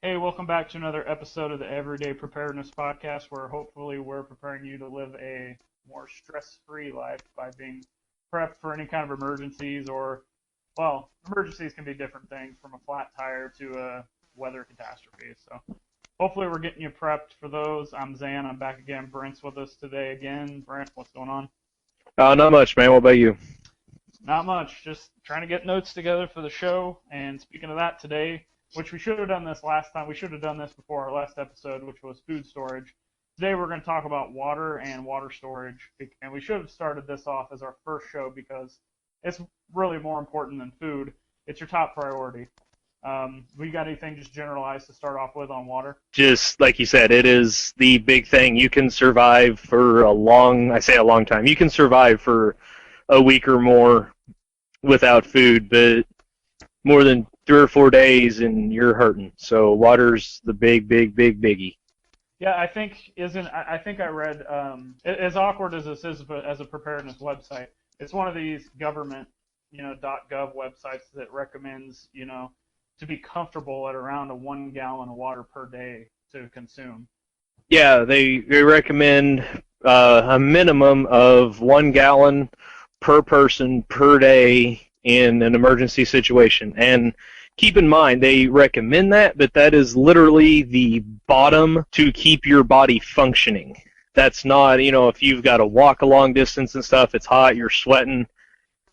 Hey, welcome back to another episode of the Everyday Preparedness Podcast, where hopefully we're preparing you to live a more stress-free life by being prepped for any kind of emergencies or, well, emergencies can be different things from a flat tire to a weather catastrophe. So hopefully we're getting you prepped for those. I'm Zan. I'm back again. Brent's with us today again. Brent, what's going on? Not much, man. What about you? Not much. Just trying to get notes together for the show. And speaking of that, today, which we should have done this last time, we should have done this before our last episode, which was food storage. Today we're going to talk about water and water storage. And we should have started this off as our first show because it's really more important than food. It's your top priority. We got anything just generalized to start off with on water? Just like you said, it is the big thing. You can survive for I say a long time. You can survive for a week or more without food, but more than 3 or 4 days and you're hurting. So water's the big biggie. Yeah, I think I read as awkward as this is as a preparedness website. It's one of these government, .gov websites that recommends, to be comfortable at around a 1 gallon of water per day to consume. Yeah, they recommend a minimum of 1 gallon per person per day in an emergency situation. And keep in mind, they recommend that, but that is literally the bottom to keep your body functioning. That's not, if you've got to walk a long distance and stuff, it's hot, you're sweating.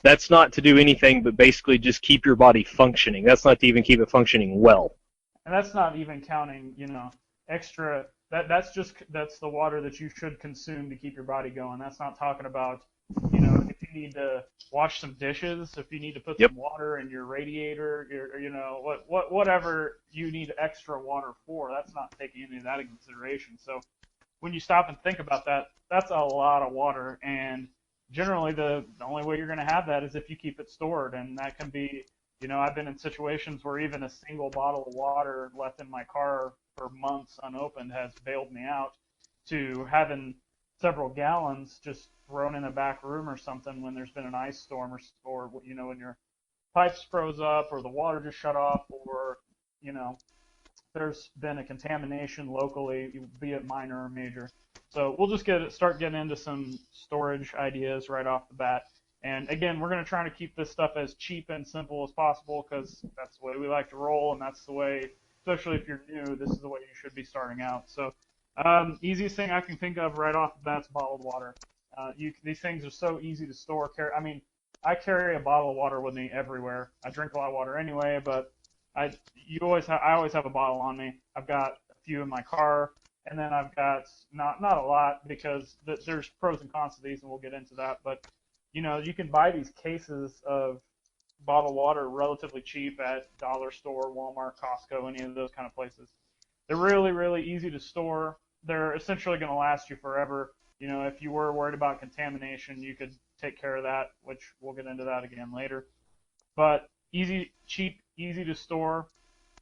That's not to do anything but basically just keep your body functioning. That's not to even keep it functioning well. And that's not even counting, extra. That's the water that you should consume to keep your body going. That's not talking about, if you need to wash some dishes, if you need to put some water in your radiator, whatever you need extra water for. That's not taking any of that into consideration. So when you stop and think about that, that's a lot of water. And generally, the only way you're going to have that is if you keep it stored, and that can be, I've been in situations where even a single bottle of water left in my car for months unopened has bailed me out, to having several gallons just thrown in a back room or something when there's been an ice storm or when your pipes froze up or the water just shut off or, there's been a contamination locally, be it minor or major. So we'll just start getting into some storage ideas right off the bat. And again, we're going to try to keep this stuff as cheap and simple as possible because that's the way we like to roll, and that's the way, especially if you're new, this is the way you should be starting out. So easiest thing I can think of right off the bat is bottled water. These things are so easy to store. I carry a bottle of water with me everywhere. I drink a lot of water anyway, but I always have a bottle on me. I've got a few in my car. And then I've got not a lot because there's pros and cons to these, and we'll get into that. But you can buy these cases of bottled water relatively cheap at dollar store, Walmart, Costco, any of those kind of places. They're really, really easy to store. They're essentially going to last you forever. If you were worried about contamination, you could take care of that, which we'll get into that again later. But easy, cheap, easy to store.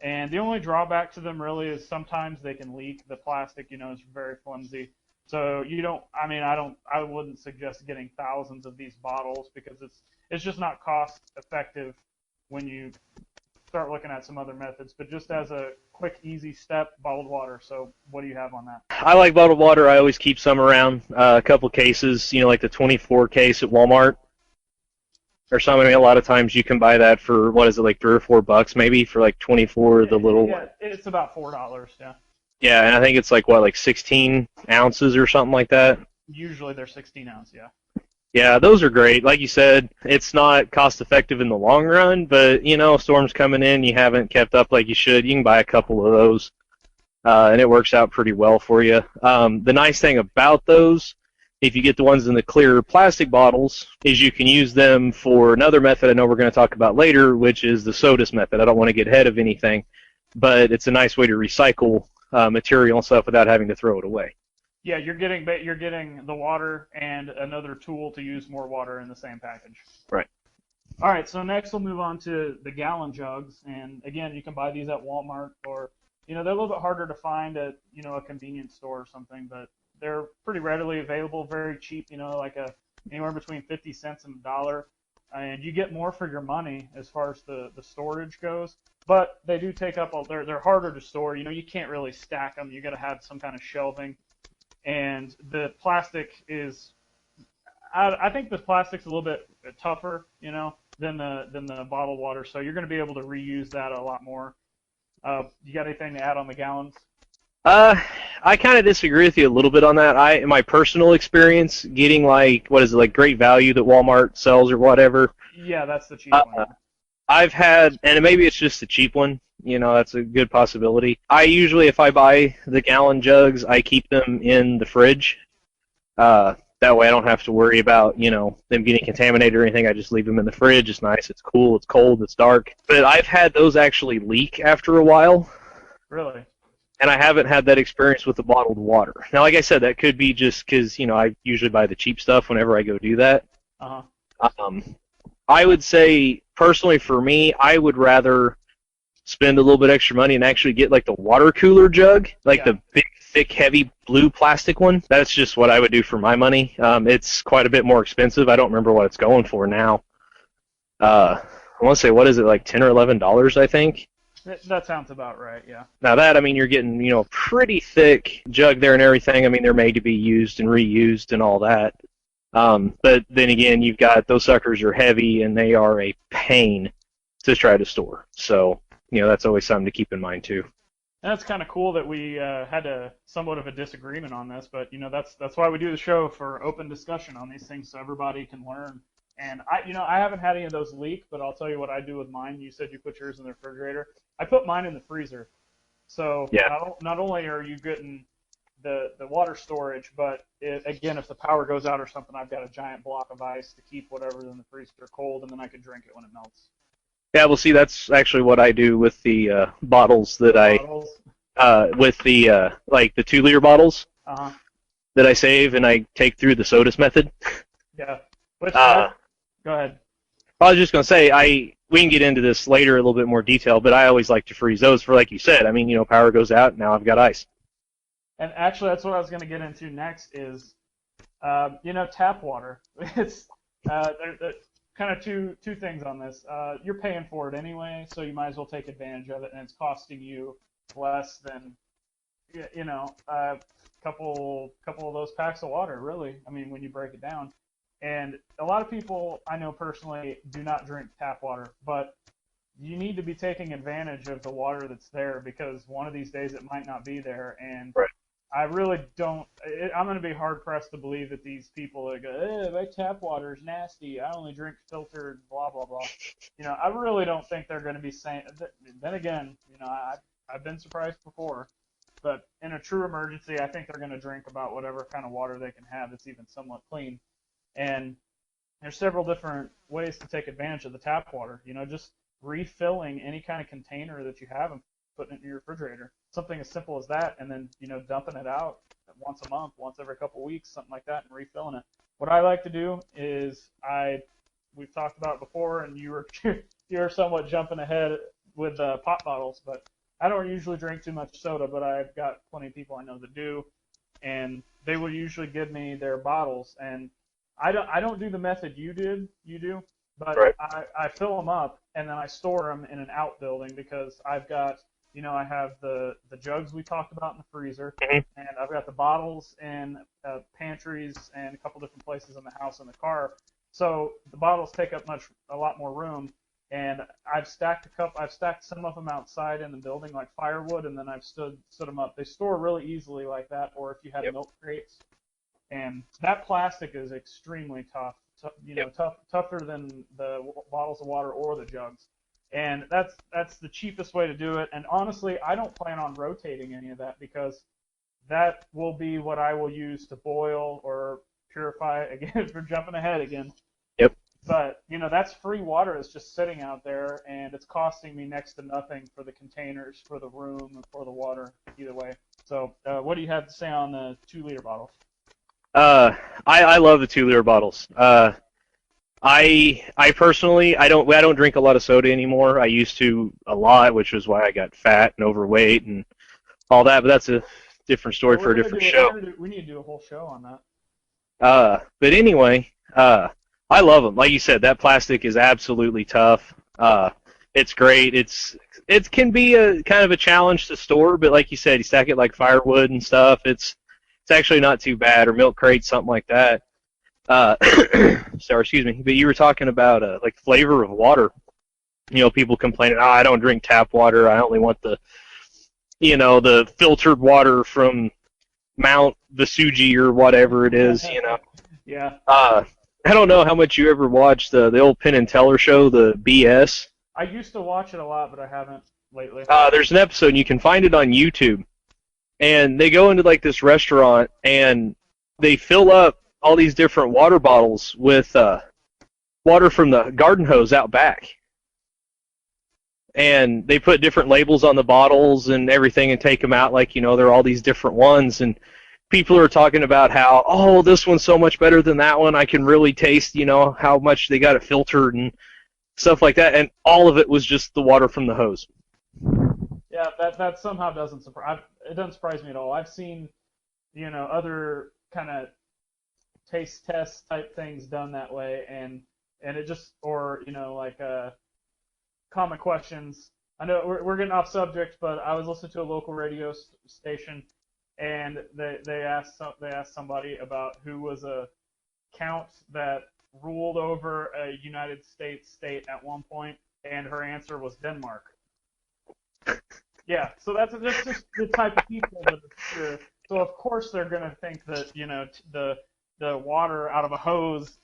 And the only drawback to them really is sometimes they can leak. The plastic, is very flimsy. So I wouldn't suggest getting thousands of these bottles because it's just not cost effective when you start looking at some other methods. But just as a quick, easy step, bottled water. So what do you have on that? I like bottled water. I always keep some around, a couple cases, like the 24 case at Walmart. Or something. I mean, a lot of times you can buy that for what is it, like $3 or $4 maybe for like 24 the little. Yeah, it's about $4. Yeah. Yeah, and I think it's like 16 ounces or something like that. Usually they're 16 ounce. Yeah. Yeah, those are great. Like you said, it's not cost effective in the long run, but storms coming in, you haven't kept up like you should. You can buy a couple of those, and it works out pretty well for you. The nice thing about those, if you get the ones in the clear plastic bottles, is you can use them for another method I know we're going to talk about later, which is the SODIS method. I don't want to get ahead of anything, but it's a nice way to recycle material and stuff without having to throw it away. Yeah, you're getting the water and another tool to use more water in the same package. Right. All right, so next we'll move on to the gallon jugs, and again, you can buy these at Walmart or they're a little bit harder to find at a convenience store or something, but they're pretty readily available, very cheap, like anywhere between 50 cents and $1. and you get more for your money as far as the storage goes. But they do take up they're harder to store. You know, you can't really stack them. You got to have some kind of shelving, and the plastic is. I think the plastic's a little bit tougher, you know, than the bottled water. So you're going to be able to reuse that a lot more. You got anything to add on the gallons? I kind of disagree with you a little bit on that. In my personal experience, getting like, what is it, like Great Value that Walmart sells or whatever. Yeah, that's the cheap one. I've had, and maybe it's just the cheap one, you know, that's a good possibility. I usually, if I buy the gallon jugs, I keep them in the fridge. That way I don't have to worry about, you know, them getting contaminated or anything. I just leave them in the fridge. It's nice, it's cool, it's cold, it's dark. But I've had those actually leak after a while. Really? And I haven't had that experience with the bottled water. Now, like I said, that could be just because, you know, I usually buy the cheap stuff whenever I go do that. Uh-huh. I would say, personally for me, I would rather spend a little bit extra money and actually get, like, the water cooler jug, like the big, thick, heavy blue plastic one. That's just what I would do for my money. It's quite a bit more expensive. I don't remember what it's going for now. I want to say, what is it, like $10 or $11, I think? That sounds about right, yeah. Now that, I mean, you're getting, you know, a pretty thick jug there and everything. I mean, they're made to be used and reused and all that. But then again, you've got, those suckers are heavy and they are a pain to try to store. So, you know, that's always something to keep in mind too. And that's kind of cool that we had somewhat of a disagreement on this, but, you know, that's why we do the show, for open discussion on these things so everybody can learn. And I haven't had any of those leak, but I'll tell you what I do with mine. You said you put yours in the refrigerator. I put mine in the freezer. So not only are you getting the water storage, but again, if the power goes out or something, I've got a giant block of ice to keep whatever's in the freezer cold, and then I can drink it when it melts. Yeah, well, see, that's actually what I do with the bottles that with the like the 2-liter bottles that I save and I take through the SODIS method. Yeah. Go ahead. I was just going to say, we can get into this later a little bit more detail, but I always like to freeze those for, like you said, I mean, you know, power goes out, now I've got ice. And actually, that's what I was going to get into next is, you know, tap water. It's there's kind of two things on this. You're paying for it anyway, so you might as well take advantage of it, and it's costing you less than, you know, a couple of those packs of water, really. I mean, when you break it down. And a lot of people I know personally do not drink tap water, but you need to be taking advantage of the water that's there, because one of these days it might not be there. And I really don't. I'm going to be hard pressed to believe that these people that go, my tap water is nasty. I only drink filtered, blah blah blah. You know, I really don't think they're going to be saying. Then again, you know, I've been surprised before, but in a true emergency, I think they're going to drink about whatever kind of water they can have that's even somewhat clean. And there's several different ways to take advantage of the tap water. You know, just refilling any kind of container that you have and putting it in your refrigerator. Something as simple as that, and then, you know, dumping it out once a month, once every couple of weeks, something like that, and refilling it. What I like to do is we've talked about it before, and you were somewhat jumping ahead with pop bottles, but I don't usually drink too much soda, but I've got plenty of people I know that do, and they will usually give me their bottles, and I don't do the method you do, but I fill them up and then I store them in an outbuilding, because I've got, you know, I have the jugs we talked about in the freezer, and I've got the bottles in pantries and a couple different places in the house and the car. So the bottles take up a lot more room, and I've stacked some of them outside in the building like firewood, and then I've stood them up. They store really easily like that, or if you have milk crates. And that plastic is extremely tough, you know, tougher than the bottles of water or the jugs. And that's the cheapest way to do it. And honestly, I don't plan on rotating any of that, because that will be what I will use to boil or purify, again, for jumping ahead again. Yep. But, you know, that's free water that's just sitting out there, and it's costing me next to nothing for the containers, for the room, and for the water, either way. So what do you have to say on the 2-liter bottles? I love the 2-liter bottles. I personally, I don't drink a lot of soda anymore. I used to a lot, which was why I got fat and overweight and all that. But that's a different story for a different show. We need to do a whole show on that. But anyway, I I love them. Like you said, that plastic is absolutely tough. It's great. It can be a kind of a challenge to store, but like you said, you stack it like firewood and stuff. It's actually not too bad, or milk crates, something like that. Uh, sorry, excuse me. But you were talking about like flavor of water. People complaining, I don't drink tap water. I only want the filtered water from Mount Vesuji or whatever it is. Yeah. I don't know how much you ever watched the old Penn and Teller show, the BS. I used to watch it a lot, but I haven't lately. There's an episode, and you can find it on YouTube. And they go into like this restaurant, and they fill up all these different water bottles with water from the garden hose out back. And they put different labels on the bottles and everything and take them out like, there are all these different ones. And people are talking about how, oh, this one's so much better than that one. I can really taste, how much they got it filtered and stuff like that. And all of it was just the water from the hose. Yeah, that somehow doesn't surprise. It doesn't surprise me at all. I've seen, other kind of taste test type things done that way, and it just, or like common questions. I know we're getting off subject, but I was listening to a local radio station, and they asked somebody about who was a count that ruled over a United States state at one point, and her answer was Denmark. Yeah, so that's just the type of people that are. So of course they're gonna think that the water out of a hose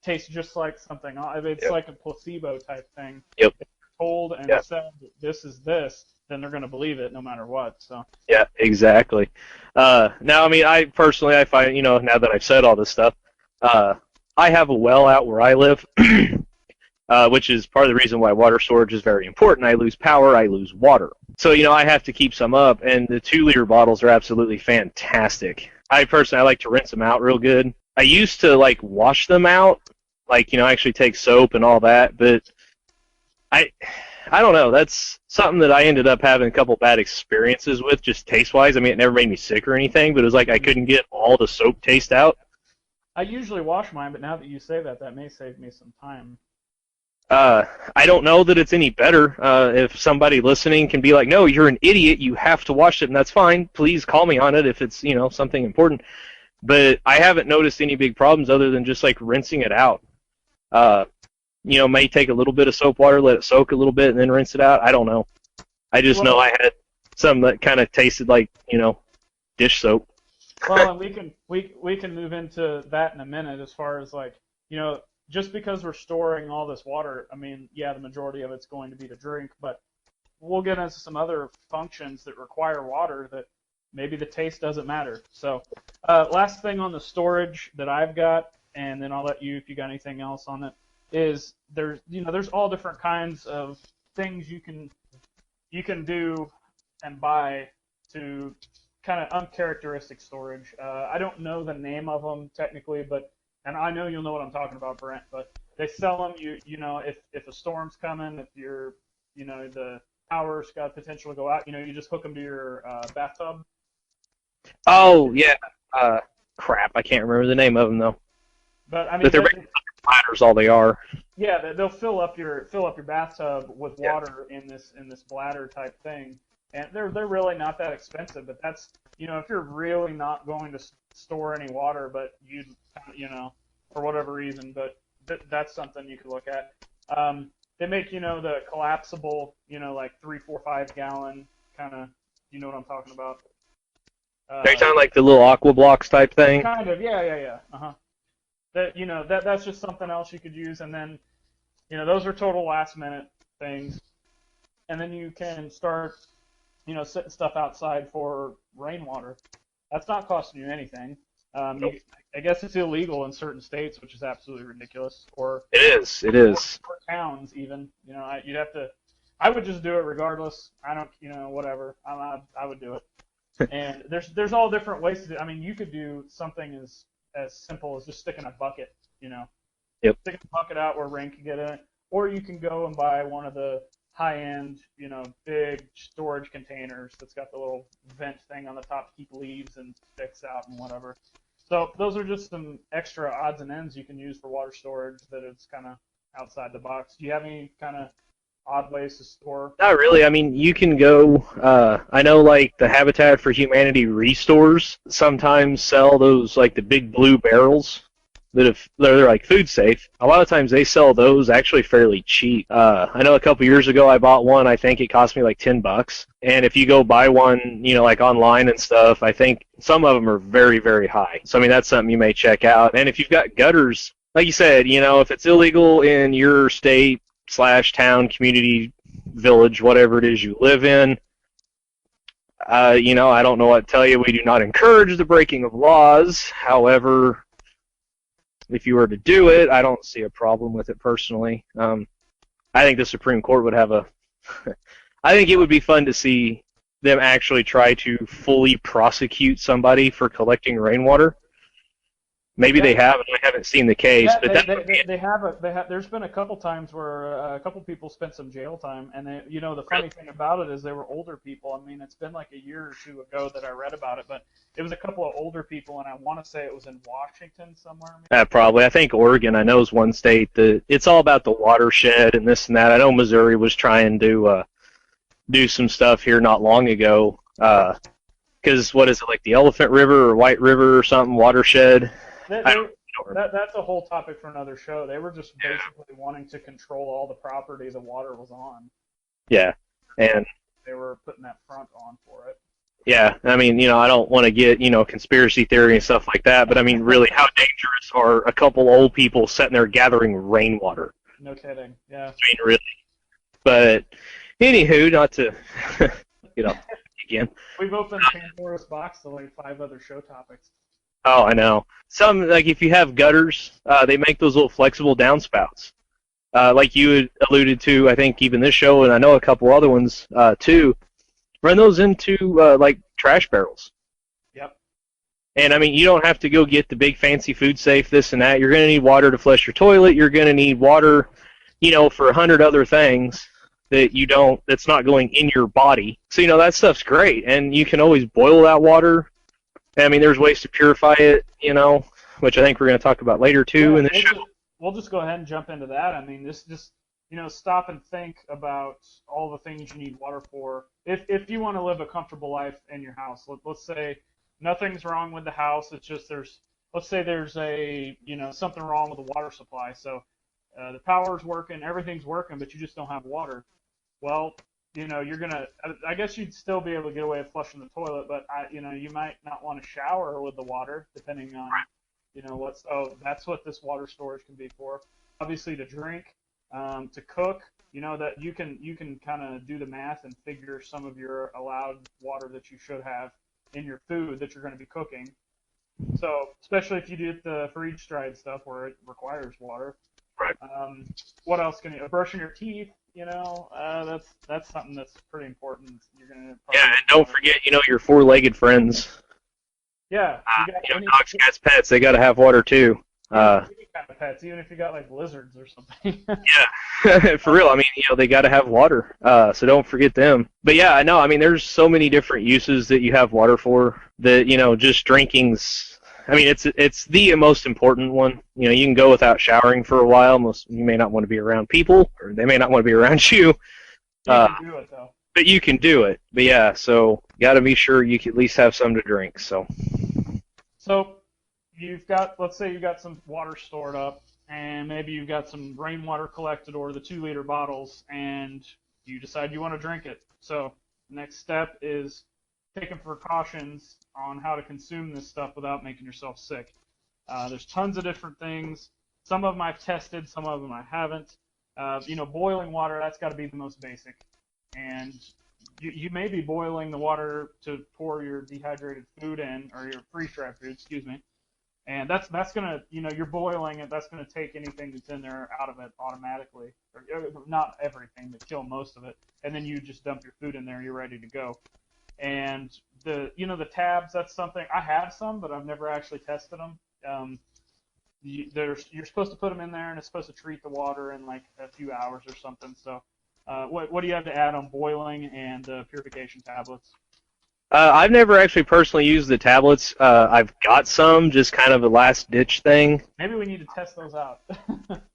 tastes just like something. It's like a placebo type thing. Yep. If you're told and said that this is this, then they're gonna believe it no matter what. So. Yeah, exactly. Now, I mean, I find, now that I've said all this stuff, I have a well out where I live. Which is part of the reason why water storage is very important. I lose power, I lose water. So, I have to keep some up, and the 2-liter bottles are absolutely fantastic. I like to rinse them out real good. I used to, wash them out, actually take soap and all that, but I don't know. That's something that I ended up having a couple bad experiences with, just taste-wise. I mean, it never made me sick or anything, but it was like I couldn't get all the soap taste out. I usually wash mine, but now that you say that may save me some time. I don't know that it's any better. If somebody listening can be like, no, you're an idiot, you have to wash it, and that's fine. Please call me on it if it's, something important. But I haven't noticed any big problems other than just, rinsing it out. May take a little bit of soap water, let it soak a little bit, and then rinse it out. I don't know. I just know I had some that kind of tasted like, dish soap. Well, and we can move into that in a minute as far as, just because we're storing all this water, I mean, yeah, the majority of it's going to be to drink, but we'll get into some other functions that require water that maybe the taste doesn't matter. So, last thing on the storage that I've got, and then I'll let you, if you got anything else on it, is there's all different kinds of things you can do and buy to kind of uncharacteristic storage. I don't know the name of them technically, and I know you'll know what I'm talking about, Brent, but they sell them, if a storm's coming, if the power's got potential to go out, you just hook them to your bathtub. Oh, yeah. Crap, I can't remember the name of them, though. But, I mean, but they're platters, all they are. Yeah, they'll fill up your bathtub with water in this bladder type thing, and they're really not that expensive, but that's, if you're really not going to store any water, but for whatever reason, but that's something you could look at. They make, the collapsible, 3, 4, 5 gallon kind of, you know what I'm talking about. Are you talking like the little aqua blocks type thing? Kind of, yeah. Uh-huh. That's just something else you could use, and then, those are total last minute things. And then you can start, setting stuff outside for rainwater. That's not costing you anything. Nope. I guess it's illegal in certain states, which is absolutely ridiculous. Or it is. Or towns even. You'd have to. I would just do it regardless. I don't, whatever. I would do it. And there's all different ways to do. I mean, you could do something as simple as just sticking a bucket. Yep. Sticking a bucket out where rain can get in it, or you can go and buy one of the high-end, big storage containers that's got the little vent thing on the top to keep leaves and sticks out and whatever. So those are just some extra odds and ends you can use for water storage that is kind of outside the box. Do you have any kind of odd ways to store? Not really. I mean, you can go. I know, like the Habitat for Humanity restores sometimes sell those like the big blue barrels they're like food safe. A lot of times they sell those actually fairly cheap. I know a couple years ago I bought one. I think it cost me like $10. And if you go buy one, like online and stuff, I think some of them are very, very high. So I mean, that's something you may check out. And if you've got gutters, like you said, if it's illegal in your state / town, community, village, whatever it is you live in, I don't know what to tell you. We do not encourage the breaking of laws. However, if you were to do it, I don't see a problem with it personally. I think the Supreme Court would have I think it would be fun to see them actually try to fully prosecute somebody for collecting rainwater. Maybe they have, and I haven't seen the case. Yeah, but they have. There's been a couple times where a couple people spent some jail time, and the funny thing about it is they were older people. I mean, it's been like a year or two ago that I read about it, but it was a couple of older people, and I want to say it was in Washington somewhere. Probably. I think Oregon, I know, is one state that it's all about the watershed and this and that. I know Missouri was trying to do some stuff here not long ago, because what is it, like the Elephant River or White River or something, watershed? That's a whole topic for another show. They were just basically wanting to control all the property the water was on. Yeah, and they were putting that front on for it. Yeah, I mean, I don't want to get, conspiracy theory and stuff like that, but I mean, really, how dangerous are a couple old people sitting there gathering rainwater? No kidding, yeah. I mean, really. But, anywho, not to, again. We've opened Pandora's box to like 5 other show topics. Oh, I know. Some, like if you have gutters, they make those little flexible downspouts. Like you had alluded to, I think even this show, and I know a couple other ones too. Run those into like trash barrels. Yep. And I mean, you don't have to go get the big fancy food safe, this and that. You're going to need water to flush your toilet. You're going to need water, for 100 other things that's not going in your body. So, that stuff's great. And you can always boil that water. I mean, there's ways to purify it, which I think we're going to talk about later, too, in this show. We'll just go ahead and jump into that. I mean, this just, stop and think about all the things you need water for. If you want to live a comfortable life in your house, let's say nothing's wrong with the house. It's just let's say there's something wrong with the water supply. So the power's working, everything's working, but you just don't have water. Well, I guess you'd still be able to get away with flushing the toilet, but you might not want to shower with the water, depending on, that's what this water storage can be for. Obviously to drink, to cook, that you can kind of do the math and figure some of your allowed water that you should have in your food that you're going to be cooking. So, especially if you do the freeze-dried stuff where it requires water. Right. What else can you, brushing your teeth? That's something that's pretty important. You're gonna and don't forget, your 4-legged friends. Yeah. Dogs, cats, pets, they got to have water too. Any kind of pets, even if you got like lizards or something. Yeah, for real. I mean, they got to have water. So don't forget them. But yeah, I know. I mean, there's so many different uses that you have water for that, just drinking's. I mean, it's the most important one. You can go without showering for a while. You may not want to be around people, or they may not want to be around you. You can do it, though. But you can do it. But yeah, so got to be sure you can at least have some to drink. So let's say you've got some water stored up, and maybe you've got some rainwater collected or the 2-liter bottles, and you decide you want to drink it. So next step is taking precautions on how to consume this stuff without making yourself sick. There's tons of different things. Some of them I've tested, some of them I haven't. Boiling water, that's got to be the most basic. And you may be boiling the water to pour your dehydrated food in, or your freeze-dried food, excuse me. And that's going to, you're boiling it, that's going to take anything that's in there out of it automatically. Or not everything, but kill most of it. And then you just dump your food in there, you're ready to go. And the tabs, that's something I have some, but I've never actually tested them. You're supposed to put them in there, and it's supposed to treat the water in like a few hours or something. So, what do you have to add on boiling and purification tablets? I've never actually personally used the tablets. I've got some, just kind of a last ditch thing. Maybe we need to test those out.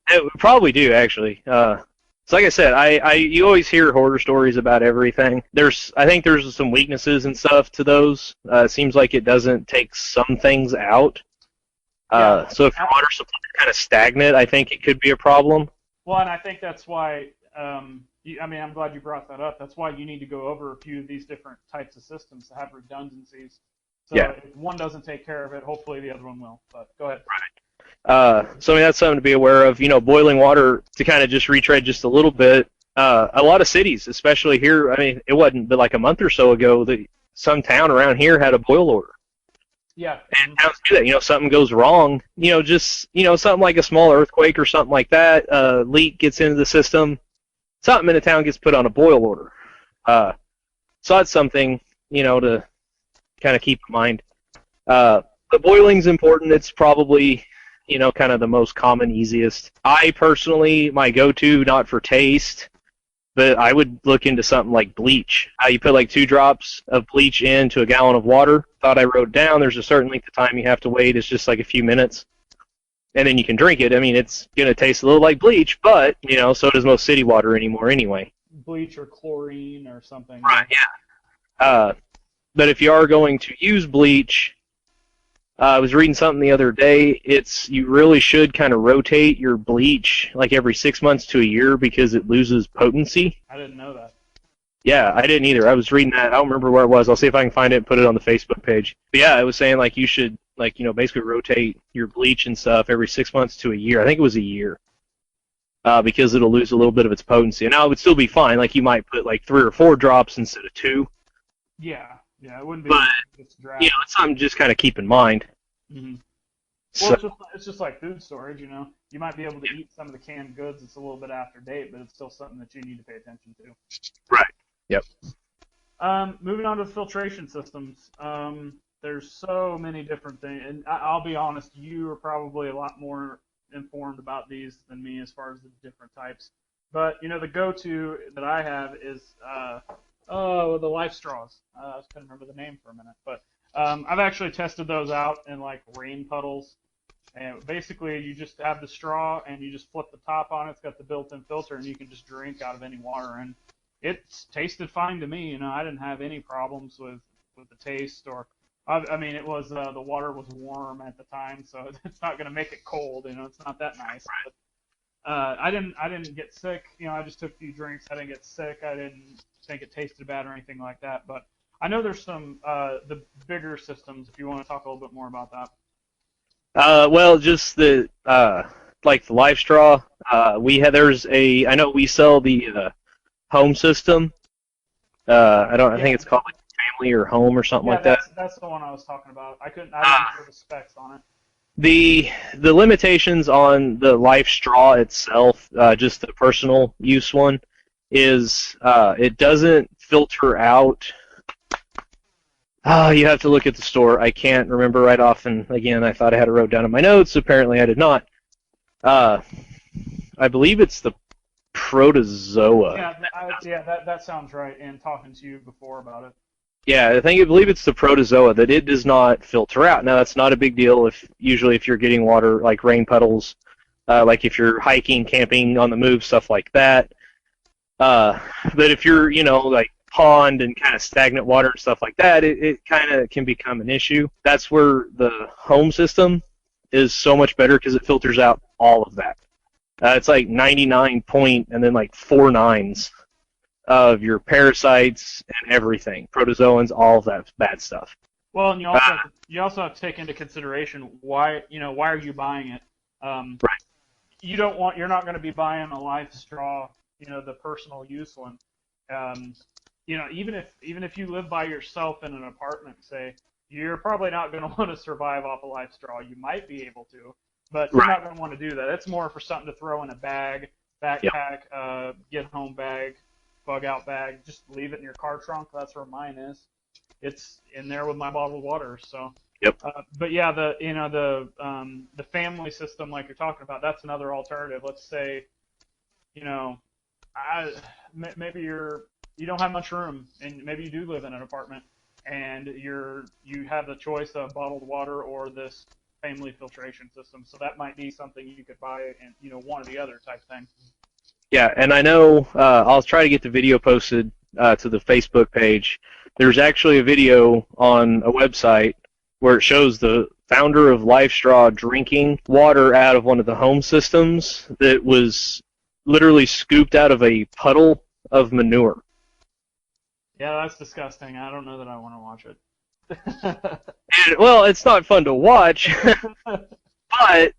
We probably do actually. So like I said, you always hear horror stories about everything. I think there's some weaknesses and stuff to those. It seems like it doesn't take some things out. Yeah. So if your water supply is kind of stagnant, I think it could be a problem. Well, and I think that's why. I mean, I'm glad you brought that up. That's why you need to go over a few of these different types of systems to have redundancies. So Yeah. if one doesn't take care of it, hopefully the other one will. But go ahead. So I mean, that's something to be aware of. Boiling water, to kind of just retread just a little bit. A lot of cities, especially here, I mean, it wasn't but like a month or so ago that some town around here had a boil order. Yeah. And towns do that. Something goes wrong. Something like a small earthquake or something like that. Leak gets into the system. Something in a town gets put on a boil order. So that's something to kind of keep in mind. The boiling's important. It's probably kind of the most common, easiest. I personally, my go-to, not for taste, but I would look into something like bleach. You put like 2 drops of bleach into a gallon of water. Thought I wrote down there's a certain length of time you have to wait. It's just like a few minutes. And then you can drink it. I mean, it's going to taste a little like bleach, but, so does most city water anymore anyway. Bleach or chlorine or something. Right, yeah. But if you are going to use bleach, I was reading something the other day. You really should kind of rotate your bleach like every 6 months to a year because it loses potency. I didn't know that. Yeah, I didn't either. I was reading that. I don't remember where it was. I'll see if I can find it and put it on the Facebook page. But yeah, it was saying like you should basically rotate your bleach and stuff every 6 months to a year. I think it was a year. Because it'll lose a little bit of its potency. And now it would still be fine. Like you might put like 3 or 4 drops instead of 2. Yeah, it wouldn't be. But it's dry. it's something just kind of keep in mind. Mm-hmm. So, Well, it's just like food storage. You might be able to eat some of the canned goods. It's a little bit after date, but it's still something that you need to pay attention to. right. Yep. Moving on to filtration systems. There's so many different things, and I'll be honest, you are probably a lot more informed about these than me as far as the different types. But the go-to that I have is the life straws. I was couldn't remember the name for a minute, but I've actually tested those out in like rain puddles. And basically, you just have the straw and you just flip the top on it. It's got the built-in filter, and you can just drink out of any water. And it's tasted fine to me. I didn't have any problems with the taste, or I mean, it was the water was warm at the time, so it's not going to make it cold. It's not that nice. But I didn't get sick. I just took a few drinks. I didn't get sick. I didn't think it tasted bad or anything like that. But I know there's some the bigger systems. If you want to talk a little bit more about that. Well, just the like the life straw. I know we sell the home system. I think it's called like family or home or something like that. That's the one I was talking about. I didn't remember the specs on it. The limitations on the life straw itself, just the personal use one, is it doesn't filter out. You have to look at the store. I can't remember right off, and again, I thought I had it wrote down in my notes. Apparently, I did not. I believe it's the protozoa. That sounds right. And talking to you before about it. Yeah, I believe it's the protozoa that it does not filter out. Now, that's not a big deal usually if you're getting water like rain puddles, like if you're hiking, camping, on the move, stuff like that. But if you're, like pond and kind of stagnant water and stuff like that, it kind of can become an issue. That's where the home system is so much better because it filters out all of that. It's like 99 point and then like 4 nines of your parasites and everything, protozoans, all of that bad stuff. Well, and you also have to take into consideration why are you buying it? Right. You're not going to be buying a life straw, the personal use one. Even if you live by yourself in an apartment, say, you're probably not going to want to survive off a life straw. You might be able to, but you're not going to want to do that. It's more for something to throw in a bag, backpack, get home bag, bug out bag. Just leave it in your car trunk. That's where mine is. It's in there with my bottled water. So. Yep. But yeah, the family system like you're talking about, that's another alternative. Let's say, maybe you don't have much room, and maybe you do live in an apartment. and you have the choice of bottled water or this family filtration system. So that might be something you could buy, and one or the other type thing. Yeah, and I know I'll try to get the video posted to the Facebook page. There's actually a video on a website where it shows the founder of LifeStraw drinking water out of one of the home systems that was literally scooped out of a puddle of manure. Yeah, that's disgusting. I don't know that I want to watch it. And, well, it's not fun to watch, but,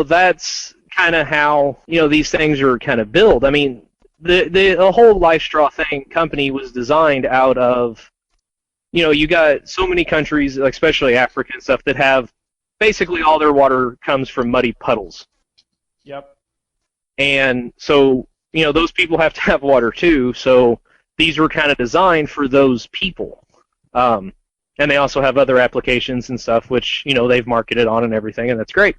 that's kind of how, these things are kind of built. I mean, the whole LifeStraw company was designed out of, you got so many countries, especially Africa and stuff, that have basically all their water comes from muddy puddles. Yep. And so, those people have to have water too, so these were kind of designed for those people. And they also have other applications and stuff, which, they've marketed on and everything, and that's great.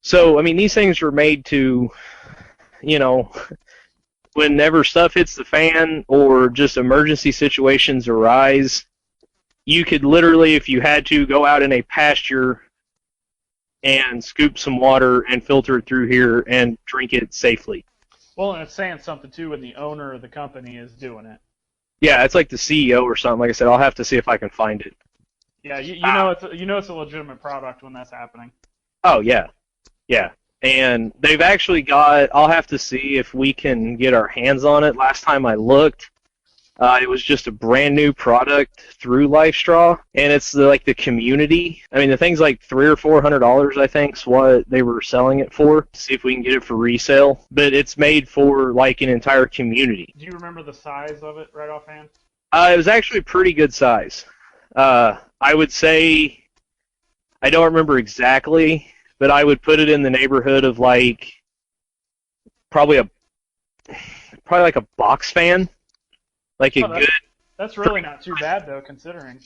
So, I mean, these things were made to, whenever stuff hits the fan or just emergency situations arise, you could literally, if you had to, go out in a pasture and scoop some water and filter it through here and drink it safely. Well, and it's saying something, too, when the owner of the company is doing it. Yeah, it's like the CEO or something. Like I said, I'll have to see if I can find it. Yeah, it's a legitimate product when that's happening. Oh, yeah. Yeah. And they've actually got, I'll have to see if we can get our hands on it. Last time I looked, it was just a brand new product through LifeStraw, and it's the community. I mean, the thing's like $300 or $400, I think, is what they were selling it for. See if we can get it for resale. But it's made for an entire community. Do you remember the size of it right offhand? It was actually pretty good size. I would say, I don't remember exactly, but I would put it in the neighborhood of probably like a box fan. That's really not too bad, though, considering.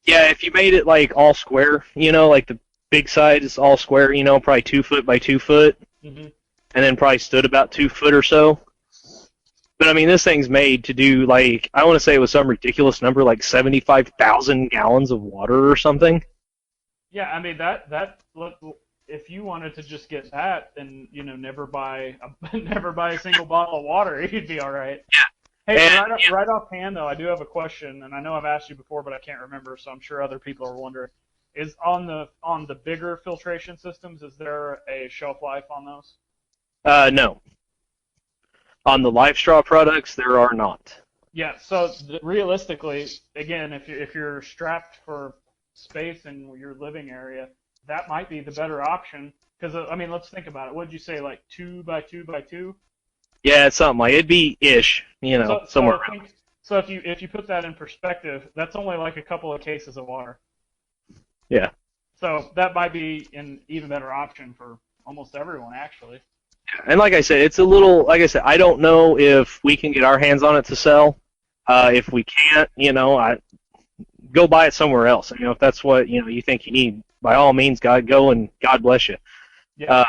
Yeah, if you made it all square, the big side is all square, probably 2 foot by 2 foot, and then probably stood about 2 foot or so. But I mean, this thing's made to do I want to say it was some ridiculous number, 75,000 gallons of water or something. Yeah, I mean that if you wanted to just get that, then never buy a single bottle of water, you'd be all right. Yeah. Hey, right offhand, though, I do have a question, and I know I've asked you before, but I can't remember, so I'm sure other people are wondering. Is on the bigger filtration systems, is there a shelf life on those? No. On the LifeStraw products, there are not. Yeah, so realistically, again, if you're strapped for space in your living area, that might be the better option. Because, I mean, let's think about it. What did you say, 2 by 2 by 2? Yeah, it's something it'd be ish, somewhere around. So if you put that in perspective, that's only a couple of cases of water. Yeah. So that might be an even better option for almost everyone, actually. And like I said, it's a little, I don't know if we can get our hands on it to sell. If we can't, I go buy it somewhere else. If that's what, you think you need, by all means, go and God bless you. Yeah.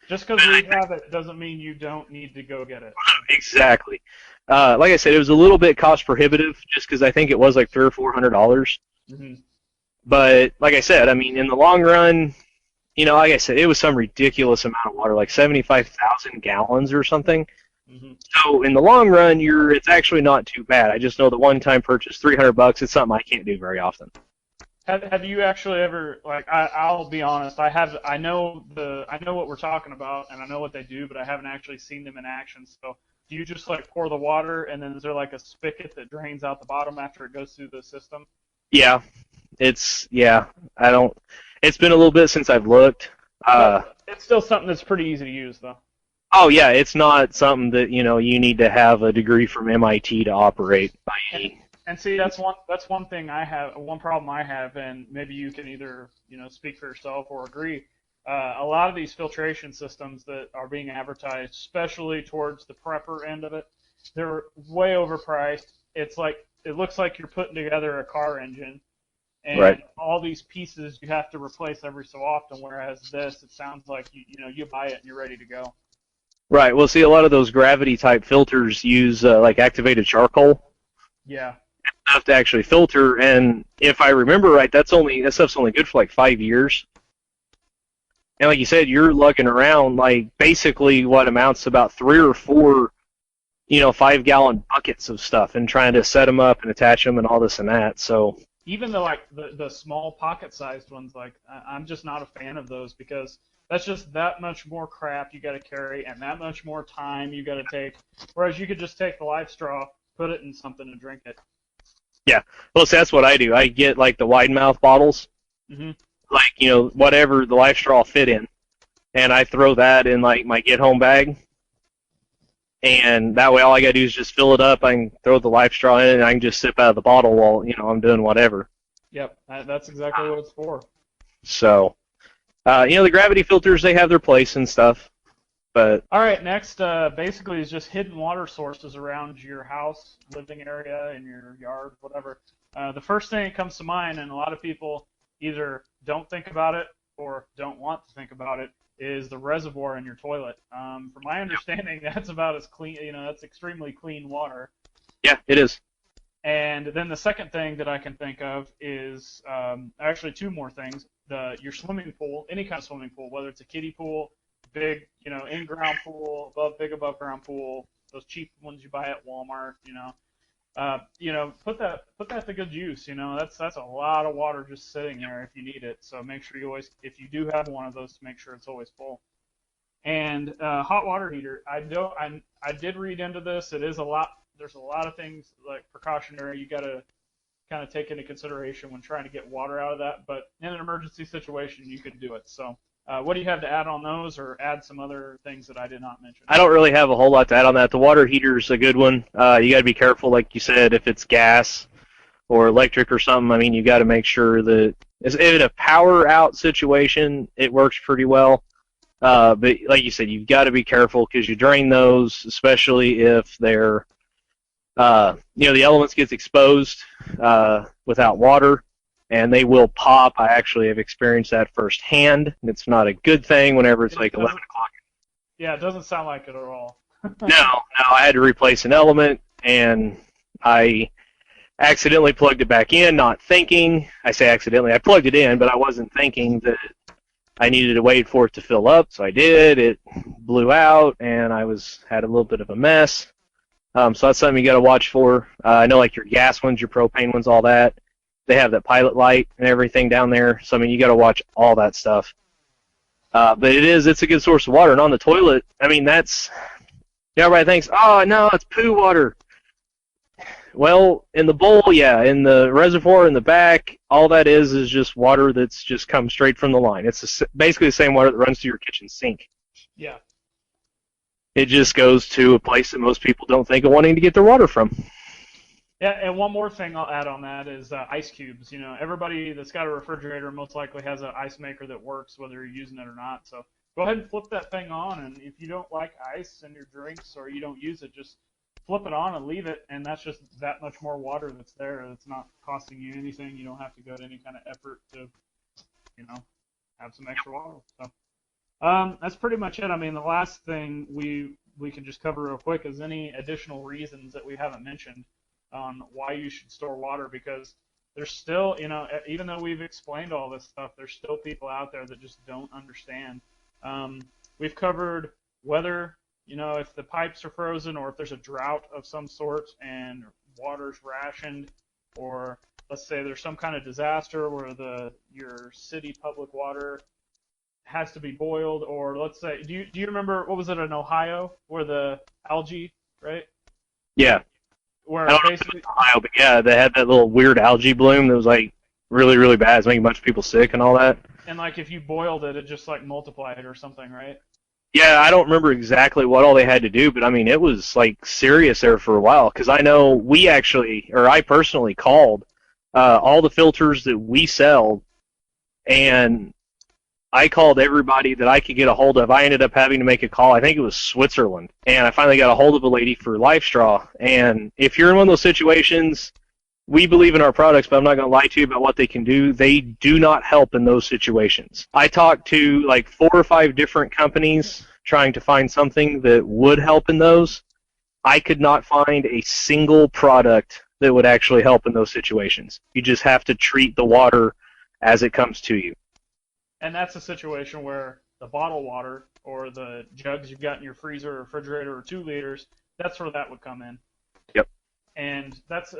Just because we have it doesn't mean you don't need to go get it. Exactly. Like I said, it was a little bit cost prohibitive just because I think it was $300 or $400. Mm-hmm. But like I said, I mean, in the long run, like I said, it was some ridiculous amount of water, 75,000 gallons or something. Mm-hmm. So in the long run, it's actually not too bad. I just know the one-time purchase, $300, it's something I can't do very often. Have you actually ever I'll be honest, I know what we're talking about and I know what they do, but I haven't actually seen them in action. So do you just pour the water and then is there a spigot that drains out the bottom after it goes through the system? Yeah. It's been a little bit since I've looked. It's still something that's pretty easy to use though. Oh yeah, it's not something that you need to have a degree from MIT to operate by any. And see, that's one thing I have, one problem I have, and maybe you can either speak for yourself or agree. A lot of these filtration systems that are being advertised, especially towards the prepper end of it, they're way overpriced. It looks like you're putting together a car engine, and right. all these pieces you have to replace every so often. Whereas this, it sounds like you buy it and you're ready to go. Right. Well, see, a lot of those gravity type filters use activated charcoal. Yeah. enough to actually filter. And if I remember right, that stuff's only good for like 5 years. And like you said, you're looking around like basically what amounts to about 3 or 4, 5-gallon buckets of stuff, and trying to set them up and attach them and all this and that. So even the small pocket-sized ones, like I'm just not a fan of those, because that's just that much more crap you got to carry and that much more time you got to take. Whereas you could just take the life straw, put it in something and drink it. yeah, well, see, that's what I do. I get like the wide mouth bottles, like whatever the life straw fit in, and I throw that in like my get home bag. And that way, all I gotta do is just fill it up. I can throw the life straw in, and I can just sip out of the bottle while I'm doing whatever. Yep, that's exactly what it's for. So, the gravity filters, they have their place and stuff. But all right, next, basically, is just hidden water sources around your house, living area, in your yard, whatever. The first thing that comes to mind, and a lot of people either don't think about it or don't want to think about it, is the reservoir in your toilet. From my understanding, that's about as clean, that's extremely clean water. Yeah, it is. And then the second thing that I can think of is actually two more things. Your swimming pool, any kind of swimming pool, whether it's a kiddie pool, big, in-ground pool, big above-ground pool, those cheap ones you buy at Walmart, put that to good use. That's a lot of water just sitting there if you need it. So make sure you always, if you do have one of those, to make sure it's always full. And hot water heater. I did read into this. It is a lot. There's a lot of things like precautionary you got to kind of take into consideration when trying to get water out of that. But in an emergency situation, you could do it. So what do you have to add on those, or add some other things that I did not mention? I don't really have a whole lot to add on that. The water heater's a good one. You got to be careful, like you said, if it's gas or electric or something. I mean, you got to make sure that in a power out situation, it works pretty well. But like you said, you've got to be careful, because you drain those, especially if they're, the elements gets exposed without water, and they will pop. I actually have experienced that firsthand. It's not a good thing whenever it's like 11 o'clock. Yeah, it doesn't sound like it at all. No, I had to replace an element, and I accidentally plugged it back in, not thinking. I say accidentally. I plugged it in, but I wasn't thinking that I needed to wait for it to fill up, so I did. It blew out, and I had a little bit of a mess. So that's something you got to watch for. I know, like your gas ones, your propane ones, all that. They have that pilot light and everything down there. So I mean, you got to watch all that stuff. But it's a good source of water. And on the toilet, I mean, everybody thinks, oh no, it's poo water. Well, in the bowl, yeah. In the reservoir in the back, all that is just water that's just come straight from the line. It's basically the same water that runs through your kitchen sink. Yeah. It just goes to a place that most people don't think of wanting to get their water from. Yeah, and one more thing I'll add on that is ice cubes. Everybody that's got a refrigerator most likely has an ice maker that works, whether you're using it or not. So go ahead and flip that thing on, and if you don't like ice in your drinks or you don't use it, just flip it on and leave it, and that's just that much more water that's there. That's not costing you anything. You don't have to go to any kind of effort to, have some extra water. So that's pretty much it. I mean, the last thing we can just cover real quick is any additional reasons that we haven't mentioned on why you should store water, because there's still, even though we've explained all this stuff, there's still people out there that just don't understand. We've covered whether, if the pipes are frozen, or if there's a drought of some sort and water's rationed, or let's say there's some kind of disaster where your city public water has to be boiled, or let's say, do you remember, what was it in Ohio, where the algae, right? Yeah. Where I don't know if it was Ohio, but yeah, they had that little weird algae bloom that was like really, really bad. It's making a bunch of people sick and all that. And like if you boiled it, it just like multiplied or something, right? Yeah, I don't remember exactly what all they had to do, but I mean, it was like serious there for a while, because I know I personally called all the filters that we sell, and I called everybody that I could get a hold of. I ended up having to make a call. I think it was Switzerland. And I finally got a hold of a lady for Life Straw. And if you're in one of those situations, we believe in our products, but I'm not going to lie to you about what they can do. They do not help in those situations. I talked to like 4 or 5 different companies trying to find something that would help in those. I could not find a single product that would actually help in those situations. You just have to treat the water as it comes to you. And that's a situation where the bottled water or the jugs you've got in your freezer or refrigerator or 2 liters, that's where that would come in. Yep. And that's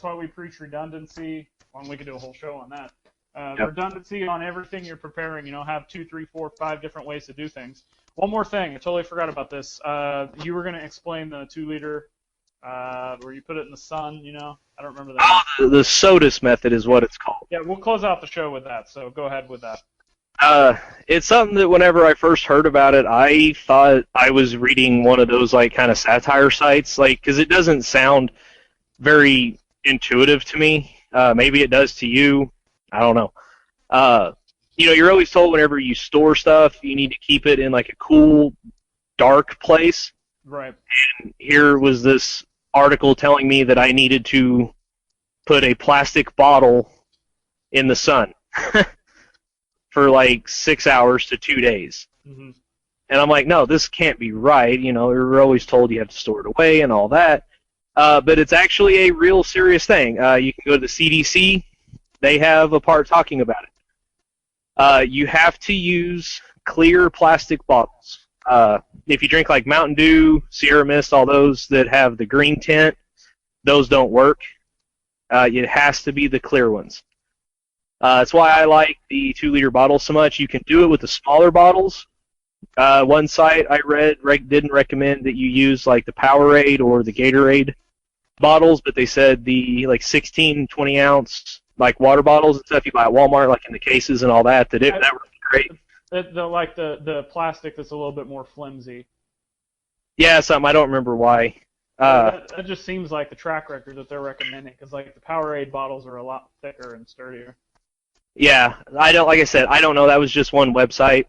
why we preach redundancy. Well, we could do a whole show on that. Yep. Redundancy on everything you're preparing. Have 2, 3, 4, 5 different ways to do things. One more thing, I totally forgot about this. You were going to explain the 2 liter where you put it in the sun. I don't remember that. Oh, the SOTUS method is what it's called. Yeah, we'll close out the show with that. So go ahead with that. It's something that whenever I first heard about it, I thought I was reading one of those kind of satire sites, because it doesn't sound very intuitive to me. Maybe it does to you. I don't know. You're always told whenever you store stuff, you need to keep it in a cool, dark place. Right. And here was this article telling me that I needed to put a plastic bottle in the sun. For 6 hours to 2 days. Mm-hmm. And I'm like, no, this can't be right. You're always told you have to store it away and all that. But it's actually a real serious thing. You can go to the CDC. They have a part talking about it. You have to use clear plastic bottles. If you drink Mountain Dew, Sierra Mist, all those that have the green tint, those don't work. It has to be the clear ones. That's why I like the 2 liter bottles so much. You can do it with the smaller bottles. One site I read didn't recommend that you use the Powerade or the Gatorade bottles, but they said the 16, 20 ounce water bottles and stuff you buy at Walmart, in the cases and all that, that works great. The plastic that's a little bit more flimsy. Yeah, something I don't remember why. That just seems like the track record that they're recommending, because the Powerade bottles are a lot thicker and sturdier. Yeah, like I said, I don't know. That was just one website.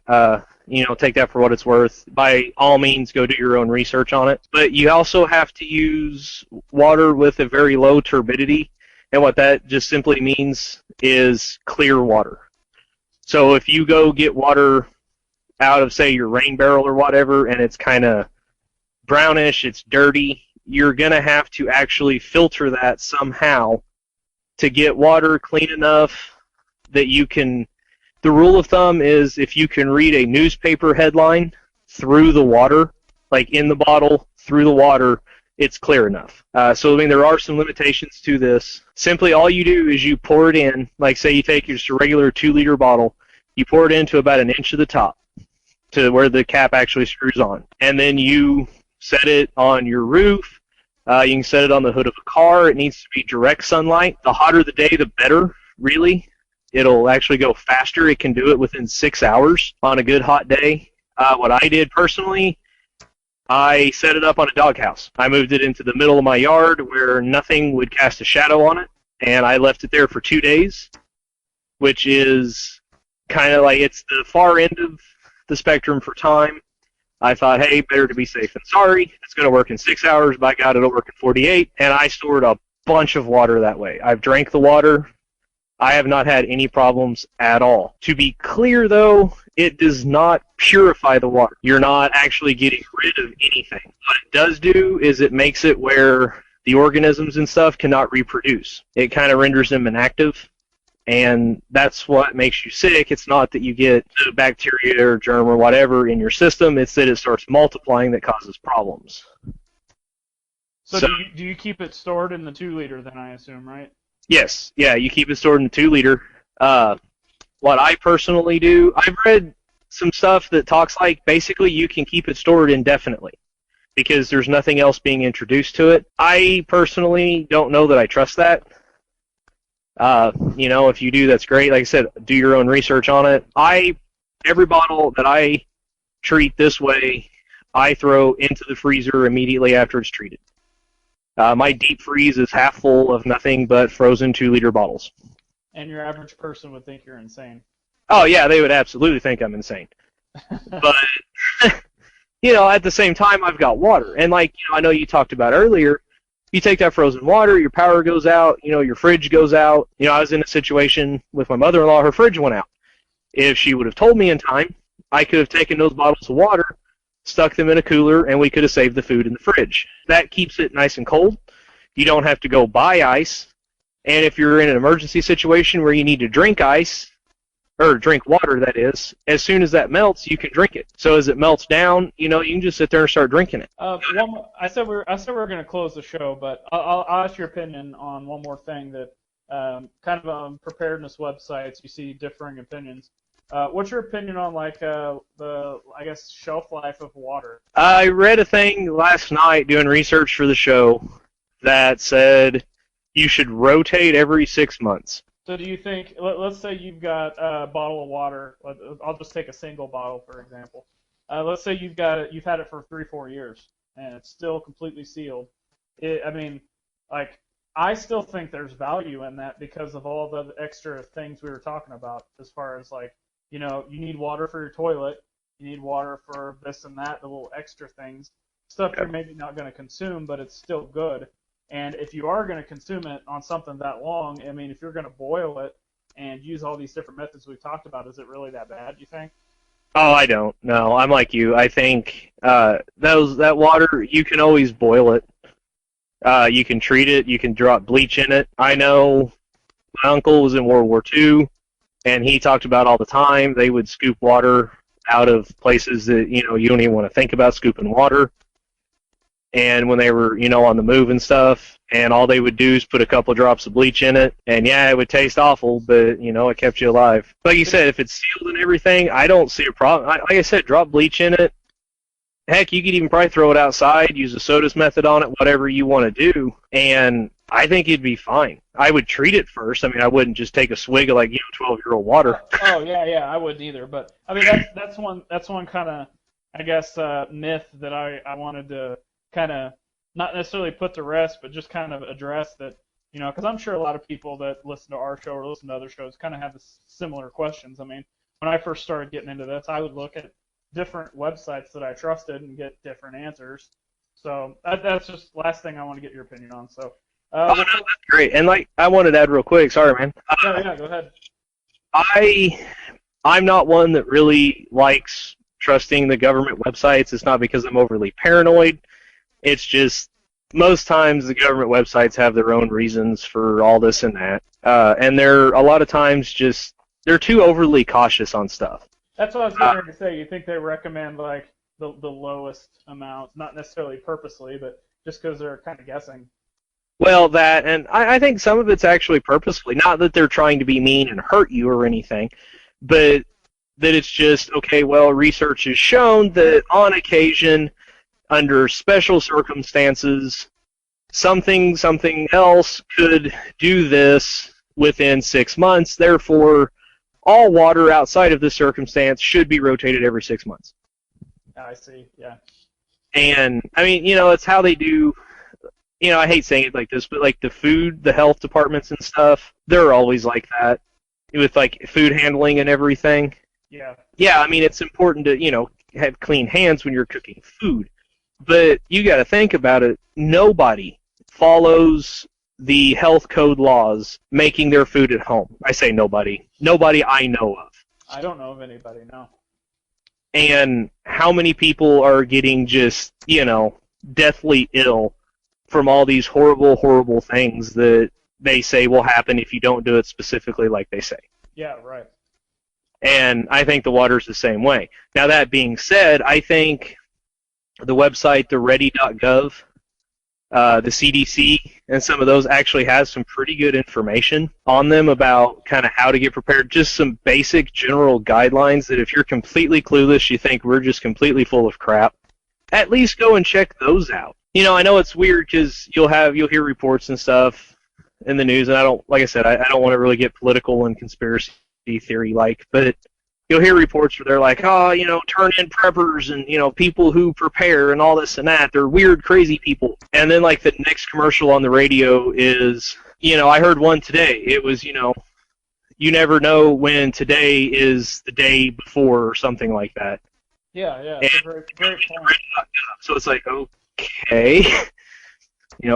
Take that for what it's worth. By all means, go do your own research on it. But you also have to use water with a very low turbidity, and what that just simply means is clear water. So if you go get water out of, say, your rain barrel or whatever, and it's kind of brownish, it's dirty, you're going to have to actually filter that somehow to get water clean enough that you can. The rule of thumb is if you can read a newspaper headline through the water, in the bottle, through the water, it's clear enough. So, there are some limitations to this. Simply all you do is you pour it in, say you take just a regular 2 liter bottle, you pour it into about an inch of the top to where the cap actually screws on. And then you set it on your roof. You can set it on the hood of a car. It needs to be direct sunlight. The hotter the day, the better, really. It'll actually go faster. It can do it within 6 hours on a good hot day. What I did personally, I set it up on a doghouse. I moved it into the middle of my yard where nothing would cast a shadow on it, and I left it there for 2 days, which is kind of it's the far end of the spectrum for time. I thought, hey, better to be safe than sorry. It's going to work in 6 hours. By God, it'll work in 48, and I stored a bunch of water that way. I've drank the water. I have not had any problems at all. To be clear, though, it does not purify the water. You're not actually getting rid of anything. What it does do is it makes it where the organisms and stuff cannot reproduce. It kind of renders them inactive, and that's what makes you sick. It's not that you get a bacteria or germ or whatever in your system. It's that it starts multiplying that causes problems. So do you keep it stored in the 2 liter then, I assume, right? Yes, yeah, you keep it stored in 2 liter. What I personally do, I've read some stuff that talks basically you can keep it stored indefinitely because there's nothing else being introduced to it. I personally don't know that I trust that. If you do, that's great. Like I said, do your own research on it. Every bottle that I treat this way, I throw into the freezer immediately after it's treated. My deep freeze is half full of nothing but frozen 2 liter bottles. And your average person would think you're insane. Oh, yeah, they would absolutely think I'm insane. But, at the same time, I've got water. And, I know you talked about earlier, you take that frozen water, your power goes out, your fridge goes out. I was in a situation with my mother-in-law, her fridge went out. If she would have told me in time, I could have taken those bottles of water, stuck them in a cooler, and we could have saved the food in the fridge. That keeps it nice and cold, You don't have to go buy ice. And if you're in an emergency situation where you need to drink ice, or drink water, that is, as soon as that melts, you can drink it. So as it melts down, you can just sit there and start drinking it. I said we were going to close the show, but I'll ask your opinion on one more thing that kind of on preparedness websites you see differing opinions. What's your opinion on the shelf life of water? I read a thing last night doing research for the show that said you should rotate every 6 months. So do you think, let's say you've got a bottle of water, I'll just take a single bottle for example. Let's say you've had it for 3-4 years and it's still completely sealed. I still think there's value in that because of all the extra things we were talking about as far as you need water for your toilet, you need water for this and that, the little extra things, stuff you're maybe not going to consume, but it's still good. And if you are going to consume it on something that long, if you're going to boil it and use all these different methods we've talked about, is it really that bad, do you think? Oh, I don't. No, I'm like you. I think that water, you can always boil it. You can treat it. You can drop bleach in it. I know my uncle was in World War II, and he talked about all the time they would scoop water out of places that, you don't even want to think about scooping water. And when they were, on the move and stuff, and all they would do is put a couple drops of bleach in it, and yeah, it would taste awful, but, it kept you alive. Like you said, if it's sealed and everything, I don't see a problem. Like I said, drop bleach in it. Heck, you could even probably throw it outside, use the Sodas method on it, whatever you want to do, and I think it'd be fine. I would treat it first. I wouldn't just take a swig of 12-year-old water. Oh yeah, I wouldn't either. But that's one kind of, I guess, myth that I wanted to kind of not necessarily put to rest, but just kind of address that, because I'm sure a lot of people that listen to our show or listen to other shows kind of have similar questions. When I first started getting into this, I would look at different websites that I trusted and get different answers. So that's just the last thing I want to get your opinion on. So. That's great. And I wanted to add real quick. Sorry, man. Yeah, go ahead. I'm not one that really likes trusting the government websites. It's not because I'm overly paranoid. It's just most times the government websites have their own reasons for all this and that. And they're a lot of times they're too overly cautious on stuff. That's what I was going to say. You think they recommend the lowest amount, not necessarily purposely, but just because they're kind of guessing. Well, and I think some of it's actually purposefully. Not that they're trying to be mean and hurt you or anything, but that it's just, okay, well, research has shown that on occasion, under special circumstances, something else could do this within 6 months. Therefore, all water outside of this circumstance should be rotated every 6 months. I see, yeah. And, it's how they do, I hate saying it like this, but the health departments and stuff, they're always like that with food handling and everything. Yeah. Yeah, it's important to, have clean hands when you're cooking food. But you got to think about it. Nobody follows the health code laws making their food at home. I say nobody. Nobody I know of. I don't know of anybody, no. And how many people are getting just, deathly ill from all these horrible, horrible things that they say will happen if you don't do it specifically like they say. Yeah, right. And I think the water's the same way. Now, that being said, I think the website, the ready.gov, the CDC, and some of those actually has some pretty good information on them about kind of how to get prepared, just some basic general guidelines that if you're completely clueless, you think we're just completely full of crap, at least go and check those out. I know it's weird because you'll hear reports and stuff in the news, and I don't want to really get political and conspiracy theory but you'll hear reports where they're like, turn in preppers and, people who prepare and all this and that. They're weird, crazy people. And then, the next commercial on the radio is, I heard one today. It was, you never know when today is the day before or something like that. Yeah. It's a great point. So it's like, okay.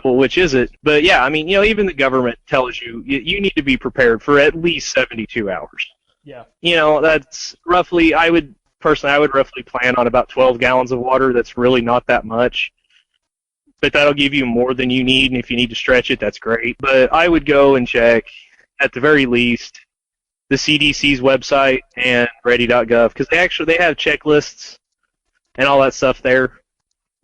Well, which is it? But yeah, even the government tells you need to be prepared for at least 72 hours. Yeah. That's roughly, I would roughly plan on about 12 gallons of water. That's really not that much. but that'll give you more than you need, and if you need to stretch it, that's great. But I would go and check, at the very least, the CDC's website and ready.gov, because they have checklists and all that stuff there,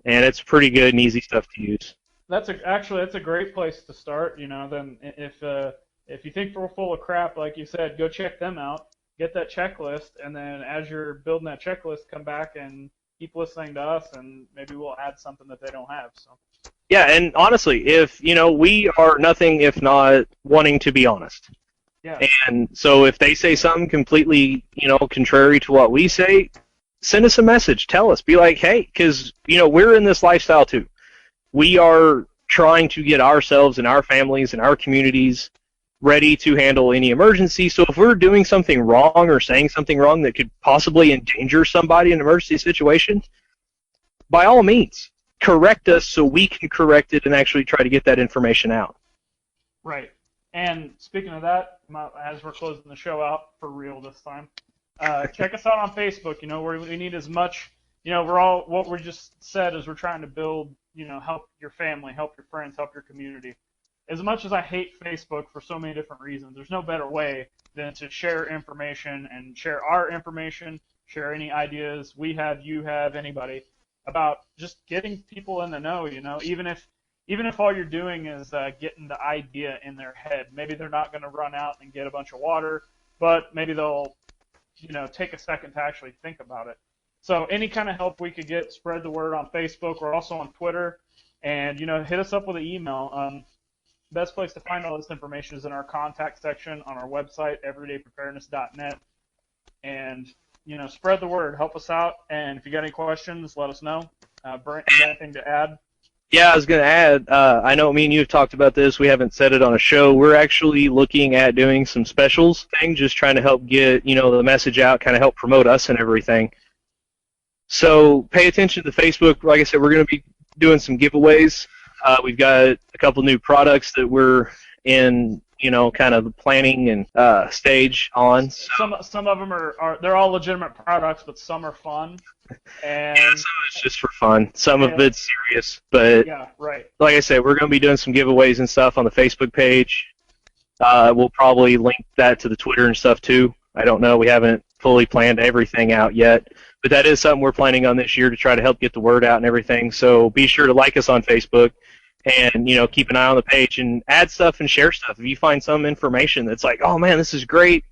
and it's pretty good and easy stuff to use. That's a great place to start. Then if you think we're full of crap, like you said, go check them out, get that checklist, and then as you're building that checklist, come back and keep listening to us, and maybe we'll add something that they don't have. So. Yeah, and honestly, if we are nothing if not wanting to be honest. Yeah. And so if they say something completely, contrary to what we say, send us a message. Tell us. Be like, hey, because, we're in this lifestyle too. We are trying to get ourselves and our families and our communities ready to handle any emergency. So if we're doing something wrong or saying something wrong that could possibly endanger somebody in an emergency situation, by all means, correct us so we can correct it and actually try to get that information out. Right. And speaking of that, as we're closing the show out for real this time, check us out on Facebook. Where we need as much. What we just said is we're trying to build. Help your family, help your friends, help your community. As much as I hate Facebook for so many different reasons, there's no better way than to share information and share our information, share any ideas we have, you have, anybody, about just getting people in the know. Even if all you're doing is getting the idea in their head. Maybe they're not going to run out and get a bunch of water, but maybe they'll, take a second to actually think about it. So any kind of help we could get, spread the word on Facebook. We're also on Twitter, and hit us up with an email. Best place to find all this information is in our contact section on our website, everydaypreparedness.net. And spread the word, help us out, and if you got any questions, let us know. Brent, you got anything to add? Yeah, I was going to add, I know me and you have talked about this. We haven't said it on a show. We're actually looking at doing some specials thing, just trying to help get, the message out, kind of help promote us and everything. So pay attention to Facebook. Like I said, we're going to be doing some giveaways. We've got a couple new products that we're in, kind of the planning and stage on. So. Some of them they're all legitimate products, but some are fun. And yeah, some of it's just for fun. Some of it's serious, but yeah, right. Like I said, we're going to be doing some giveaways and stuff on the Facebook page. We'll probably link that to the Twitter and stuff too. I don't know. We haven't fully planned everything out yet, but that is something we're planning on this year to try to help get the word out and everything. So be sure to like us on Facebook and, keep an eye on the page and add stuff and share stuff. If you find some information that's like, oh man, this is great,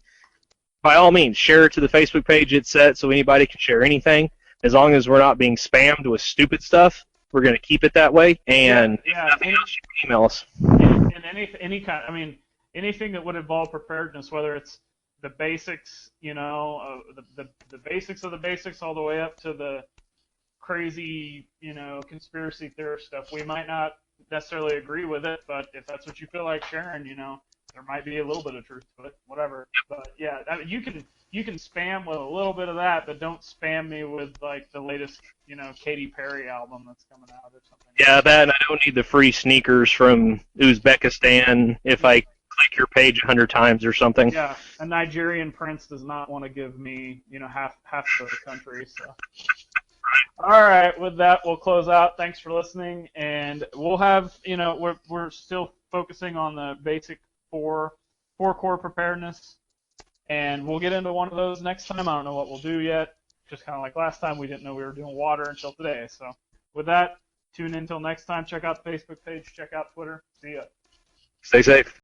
by all means, share it to the Facebook page. It's set so anybody can share anything. As long as we're not being spammed with stupid stuff, we're going to keep it that way. And if nothing else, you can email us. And any kind, anything that would involve preparedness, whether it's the basics, the basics of the basics, all the way up to the crazy, conspiracy theorist stuff. We might not necessarily agree with it, but if that's what you feel like sharing, there might be a little bit of truth to it, whatever. But yeah, you can spam with a little bit of that, but don't spam me with like the latest, Katy Perry album that's coming out or something. Yeah, that, and I don't need the free sneakers from Uzbekistan if I click your page 100 times or something. Yeah, a Nigerian prince does not want to give me, half of the country. So. All right, with that, we'll close out. Thanks for listening, and we'll have, we're still focusing on the basic four core preparedness, and we'll get into one of those next time. I don't know what we'll do yet. Just kind of like last time, we didn't know we were doing water until today. So with that, tune in until next time. Check out the Facebook page. Check out Twitter. See ya. Stay safe.